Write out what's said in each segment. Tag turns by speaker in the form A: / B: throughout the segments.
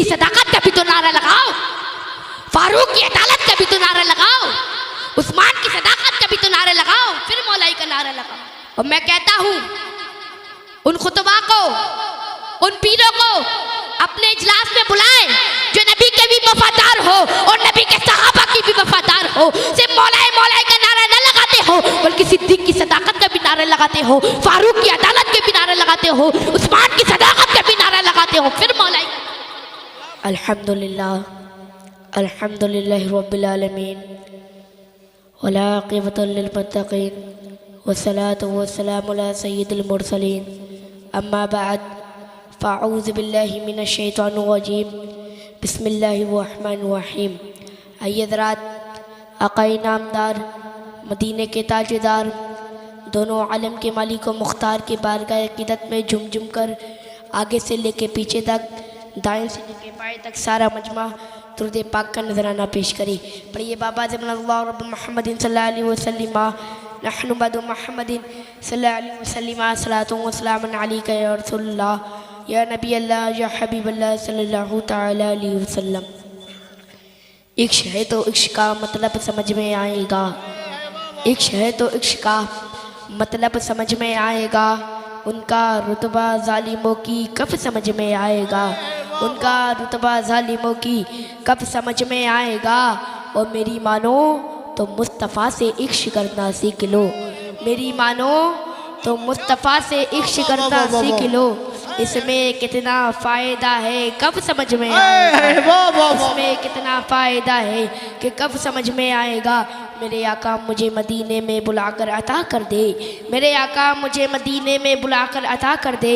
A: सदाकत का भी तो नारा लगाओ, फारूक की अदालत का भी तो नारा लगाओ, उस्मान की सदाकत का भी तो नारा लगाओ, फिर मौलाई का नारा लगाओ। और मैं कहता हूँ उन खुतबा को, उन पीरों को अपने इजलास में बुलाएं जो नबी के भी वफादार हो और नबी के सहाबा की भी वफादार हो। सिर्फ मौलाई मौलाई का नारा न लगाते हो बल्कि सिद्दीक की सदाकत का भी नारा लगाते हो, फारूक की अदालत के भी नारा लगाते हो, उस्मान की सदाकत का भी नारा लगाते हो, फिर मौलाई। अल्हम्दुलिल्लाह अल्हम्दुलिल्लाह रब्बिल आलमीन वला आक़िबतु लिल मुत्तक़ीन वस्सलातु वस्सलामु अला सय्यिदिल मुरसलीन अम्मा बाद फ़अऊज़ु बिल्लाहि मिनश शैतानिर रजीम बिस्मिल्लाहिर रहमानिर रहीम। आइए हज़रात, आक़ाए नामदार, मदीने के ताजदार, दोनों आलम के मालिक व मुख्तार के बारगाह अक़ीदत में झुम झुम कर आगे से लेके पीछे तक, दाएं से लेके बाएं तक सारा मजमा दुरूद पाक का नजराना पेश करी। पढ़िए बाबा ज़मनल्लाहु रब्ब मुहम्मदिन सल्लल्लाहु अलैहि वसल्लम नहनु बदु मुहम्मदिन सल्लल्लाहु अलैहि वसल्लम सलातु व सलामुन अलैका या रसूलल्लाह या नबी अल्लाह या हबीब अल्लाह सल्लल्लाहु तआला अलैहि वसल्लम। इश्क है तो इश्क का मतलब समझ में आएगा, इश्क है तो इश्क का मतलब समझ में आएगा, उनका रुतबा जालिमों की कब समझ में आएगा, उनका रुतबा जालिमों की कब समझ में आएगा। और मेरी मानो तो मुस्तफ़ा से इश्क करना सीख लो, मेरी मानो तो मुस्तफ़ा से इश्क करना सीख लो, इसमें कितना फ़ायदा है कब समझ में आएगा, इसमें कितना फ़ायदा है कि कब समझ में आएगा। मेरे आका मुझे मदीने में बुलाकर अता कर दे, मेरे आका मुझे मदीने में बुलाकर अता कर दे,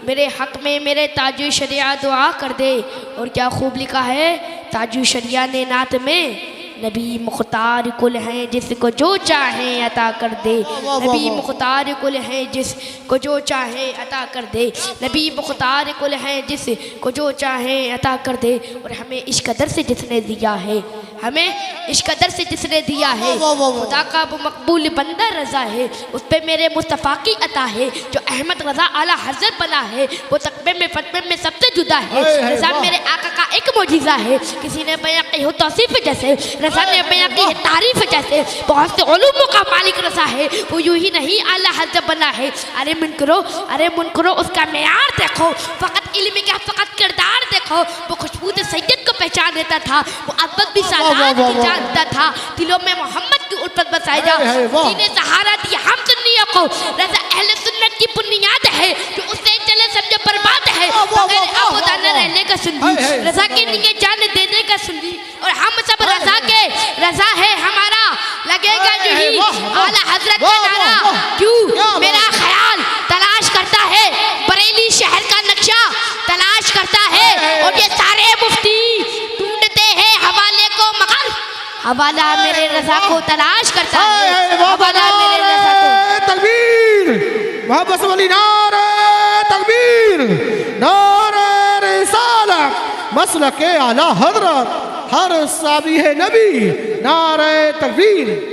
A: मेरे हक़ में मेरे ताजु शरिया दुआ कर दे। और क्या खूब लिखा है ताजु शरिया ने नात में, नबी मुख्तार कुल हैं जिसको जो चाहे अता कर दे, नबी मुख्तार कुल हैं जिसको जो चाहे अता कर दे, नबी मुख्तार कुल हैं जिसको जो चाहे अता कर दे। और हमें इस कदर से जिसने दिया है, हमें इस कदर से जिसने दिया है, खुदा का वो मकबूल बंदा रज़ा है, उस पर मेरे मुस्तफ़ा की अता है। जो अहमद रज़ा आला हज़रत बना है वो तकबे में फतवे में सबसे जुदा है। रज़ा मेरे आका का एक मोजिज़ा है, किसी ने बयां की हो तौसीफ़ जैसे, रज़ा ने बयां की है तारीफ़ जैसे। बहुत से उलूमों का मालिक रज़ा है, वो यूँ ही नहीं आला हज़रत बना है। अरे मुन करो उसका मेयार देखो, फ़कत इल्म का फ़कत किरदार देखो। वो खुशबू सैयद को पहचान देता था, वो अब्बत भी जानता था, दिलों में मोहम्मद की उल्फत बसाई जा, जिन्हें सहारा दिया हम सुन्नियों को। रज़ा अहले सुन्नत की बुनियाद है, जो उससे चले समझो बर्बाद है, बगैर आबूदाना रहने का सुन्नी, रज़ा के लिए जान देने का सुन्नी। और हम सब रज़ा के, रज़ा है हमारा, लगेगा जो ही आला हज़रत का नारा। क्यों मेरा ख्याल तलाश करता है बरेली शहर का नक्शा तलाश करता है, और ये सारे मुफ्ती ढूंढते हैं हवाले को, मगर हवाला मेरे रज़ा को तलाश करता है, हवाला मेरे रज़ा को।
B: तकबीर मोहब्बत से बोली नारे तकबीर, नारे रिसालत, मसलके आला हज़रत, हर साबी है नबी, नारे तकबीर।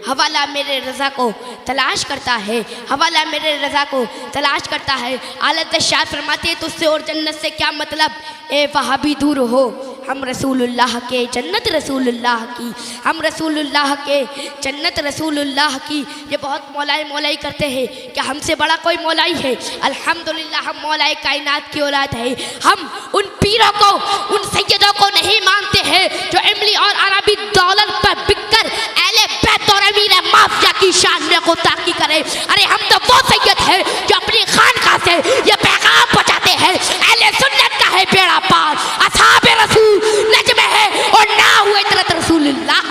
A: हवाला मेरे रज़ा को तलाश करता है, हवाला मेरे रज़ा को तलाश करता है। आलत शाह फरमाते हैं तुझसे और जन्नत से क्या मतलब, ए वहाबी दूर हो, हम रसूलुल्लाह के जन्नत रसूलुल्लाह की, हम रसूलुल्लाह के जन्नत रसूलुल्लाह की। ये बहुत मौलाई मौलाई करते हैं, क्या हमसे बड़ा कोई मौलाई है? अल्हम्दुलिल्लाह हम मौलाई कायनात की औलाद है। हम उन पीरों को, उन सैयदों को नहीं मानते हैं जो इमली और अरबी दौलत पर बिककर अहले बैत और अमीर माफिया की शान में गुस्ताखी करे। अरे हम तो वो सैयद है जो अपनी खानकाह से ये पैगाम पहुंचाते हैं, अहले सुन्नत का है बेड़ा पार, असहाबे रसूल नज्म है और ना हुए तरत रसूलुल्लाह।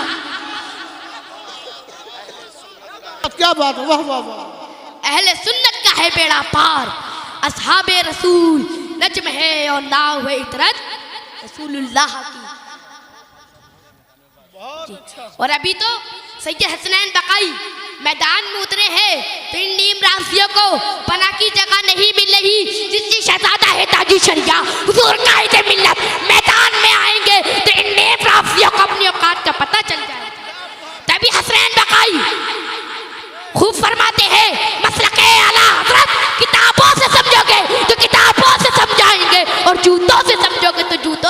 B: क्या बात, वाह वाह वाह।
A: अहले सुन्नत का है बेड़ा पार, असहाबे रसूल नज्म है और ना हुए तरत रसूलुल्लाह की। और अभी तो सैयद हसनैन बकाई मैदान में उतरे हैं, तो इन नीम राफियों को पनाह की जगह नहीं मिल रही। जिसकी शहजादा है ताजी शरिया हुजूर कायदे मिल्लत मैदान में आएंगे तो इन नीम राफियों को अपनी औकात का पता चल जाएगा। तभी हसनैन बकाई खूब फरमाते हैं, मसलके आला हज़रत किताबों से समझोगे तो किताबों से समझाएंगे, और जूतों से समझोगे तो जूतों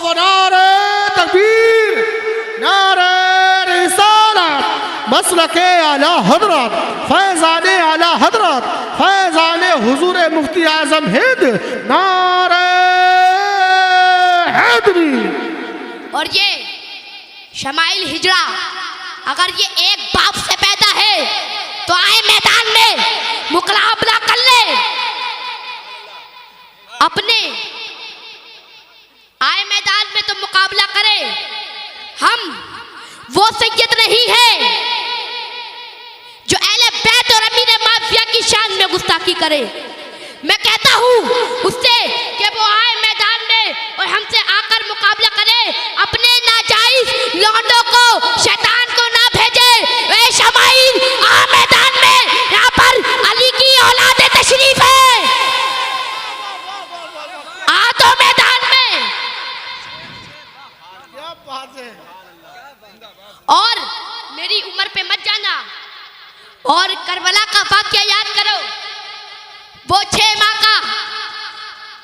B: वाह नारे तकबीर नारे रिसालत मसलके आला हजरत फैज़ाने आला हजरत फैज़ाने हुजूर मुफ्ती आज़म हिंद नारे हैदरी।
A: और ये शमाइल हिजड़ा अगर ये एक बाप से पैदा है तो आए मैदान में मुकाबला कर ले अपने, आए मैदान में तो मुकाबला करे। हम वो सैयद नहीं है जो अहले बैत और अमीर माफिया की शान में गुस्ताखी करे। मैं कहता हूँ उससे कि वो आए मैदान में और हमसे आकर मुकाबला करे, अपने नाजायज लौंडों को शैतान को ना भेजे। वे शमाइल आ मैदान में, यहाँ पर अली की औलाद तशरीफ है, आ तो मैदान में।
B: क्या बात है।
A: और मेरी उम्र पे मत जाना और करबला का वाक़या याद करो। वो 6 माह का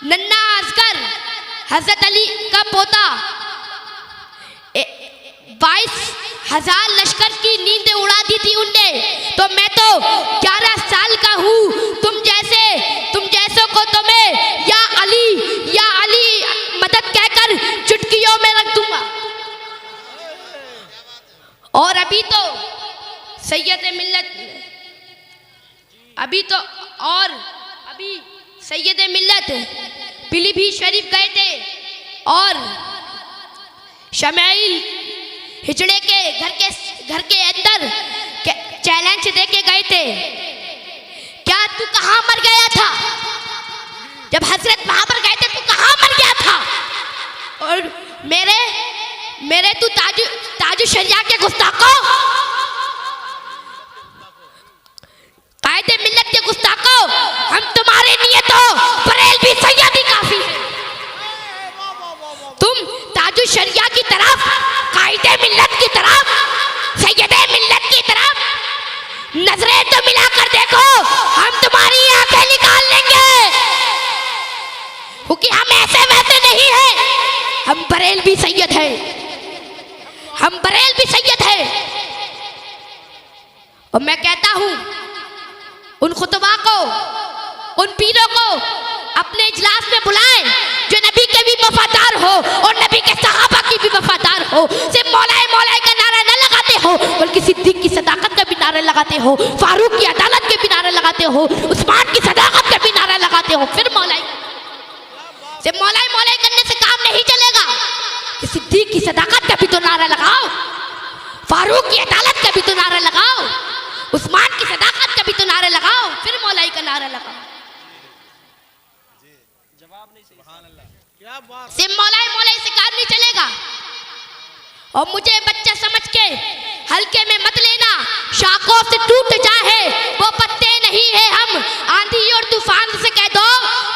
A: नन्ना असगर हजरत अली का पोता 22,000 लश्कर की नींदें उड़ा दी थी उनने। तो मैं तो 11 साल का हूँ। तुम जैसों को तो मैं या अली मदद कहकर चुटकियों में रख दूंगा। और अभी सैयद मिल्लत पीलीभीत शरीफ गए थे और शमाइल हिजड़े के घर के अंदर चैलेंज दे के गए थे। क्या तू कहाँ मर गया था? जब हजरत वहां पर गए थे तू कहाँ मर गया था? और मेरे तू ताजु शरिया के गुस्ताखों, कायदे मिल्लत के गुस्ताखों, हम तुम्हारे लिए तो बरेलवी सैयदी काफी है। तुम ताजु शरिया की तरफ, कायदे मिल्लत की तरफ, सैयदे मिल्लत की तरफ नजरें तो मिलाकर देखो, हम तुम्हारी आंखें निकाल लेंगे। क्योंकि हम ऐसे वैसे नहीं हैं, हम बरेलवी सैयद हैं, हम बरेलवी सैयद हैं। और मैं कहता हूं उन खुतबा को, उन पीरों को अपने इजलास में बुलाएं जो नबी के भी वफादार हो और नबी के सहाबा की भी वफादार हो। सिर्फ मौलाए मौलाए का नारा न लगाते हो, बल्कि सिद्दीक की सदाकत का भी नारा लगाते हो, फारूक की अदालत के भी नारा लगाते हो, उस्मान की सदाकत का भी नारा लगाते हो। फिर मौलाए करने से काम नहीं चलेगा कि सिद्दीक की सदाकत का भी तो नारा लगाओ, फारूक की अदालत का भी तो नारा लगाओ, उस्मान की सदाकत का भी तो नारा लगाओ, फिर मौलाई का नारा लगाओ। सिर्फ मौलाई से काम नहीं चलेगा। और मुझे बच्चा समझ के हल्के में मत लेना, शाखों से टूट जाए वो पत्ते नहीं है हम। आंधी और तूफान से कह दो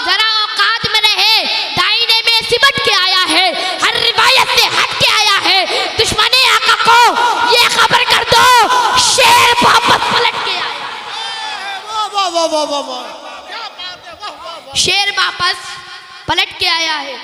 A: जरा औकात में रहे, दाईने में सिमट के आया है, हर रिवायत से हट के आया है। दुश्मने आका को ये खबर कर दो, शेर वापस पलट के आया। शेर वापस पलट के आया है,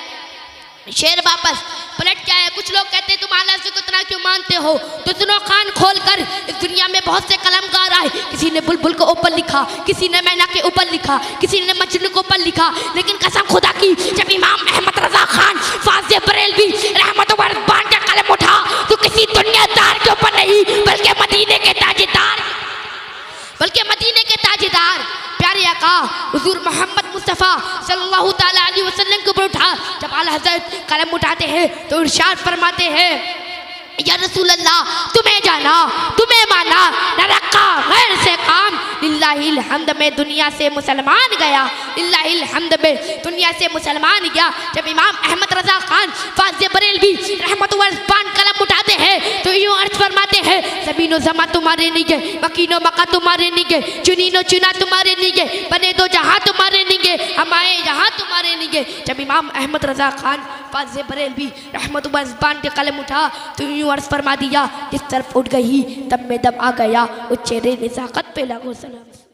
A: शेर वापस पलट के आया। कुछ लोग कहते हैं तुम आला से कितना क्यों मानते हो, तो सुनो कान खोल कर, इस दुनिया में बहुत से कलमकार आए। किसी ने बुलबुल के ऊपर लिखा, किसी ने मैना के ऊपर लिखा, किसी ने मजनू के ऊपर लिखा, लेकिन कसम खुदा की जब इमाम अहमद रजा खान फाज़े बरेलवी रहमत व रिज़वान का कलम उठा तो किसी दुनियादार के ऊपर नहीं बल्कि मदीने के ताजेदार प्यारे आका हुजूर मोहम्मद मुस्तफ़ा सल्लल्लाहु ताला अलैहि वसल्लम के ऊपर उठा। जब आला हज़रत कलम उठाते हैं तो इरशाद फरमाते हैं, या रसूल अल्लाह तुम्हें जाना तुम्हें माना न रखा गैर से काम, लिल्लाहिल हम्द में दुनिया से मुसलमान गया, लिल्लाहिल हम्द में दुनिया से मुसलमान गया। जब इमाम अहमद रजा खान फाज़े बरेलवी रहमत व रिज़वान कलम उठाते हैं तो यूँ अर्ज फरमाते हैं, ज़मीनो ज़मा तुम्हारे नहीं गए, मकीनो मका तुम्हारे नहीं गए, चुनीनो चुना तुम्हारे नहीं गए, बने दो जहाँ तुम्हारे नहीं गए, हम आए यहाँ तुम्हारे नहीं गए। जब इमाम अहमद रजा खान फाज़े बरेलवी रहमत व रिज़वान के कलम उठा तो यूँ अर्ज फरमा दिया, जिस तरफ उठ गई तब में दम आ गया, उस चेहरे नज़ाकत पे लागो सलाम।